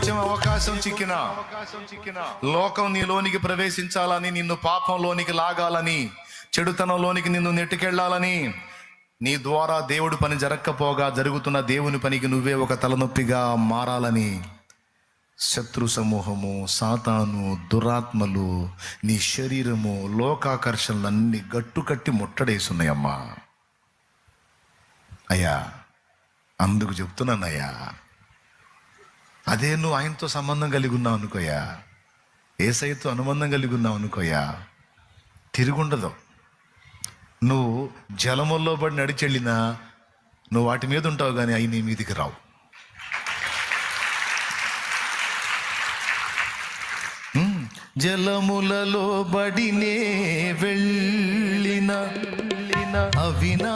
కొంచెం అవకాశం చిక్కినా లోకం నీలోనికి ప్రవేశించాలని, నిన్ను పాపంలోనికి లాగాలని, చెడుతనంలోనికి నిన్ను నెట్టుకెళ్లాలని, నీ ద్వారా దేవుడి పని జరగకపోగా జరుగుతున్న దేవుని పనికి నువ్వే ఒక తలనొప్పిగా మారాలని శత్రు సమూహము, సాతాను, దురాత్మలు, నీ శరీరము, లోకాకర్షణలన్నీ గట్టుకట్టి ముట్టడేస్తున్నాయమ్మా. అయ్యా, అందుకు చెప్తున్నానయ్యా, అదే నువ్వు ఆయనతో సంబంధం కలిగి ఉన్నావు అనుకోయా, యేసయ్యతో అనుబంధం కలిగి ఉన్నావు అనుకోయా, తిరుగుండదు. నువ్వు జలముల్లో పడి నడిచెళ్ళినా నువ్వు వాటి మీద ఉంటావు, కానీ అవి నీ మీదికి రావు. జలములలో బడినే వెళ్ళిన అవి నా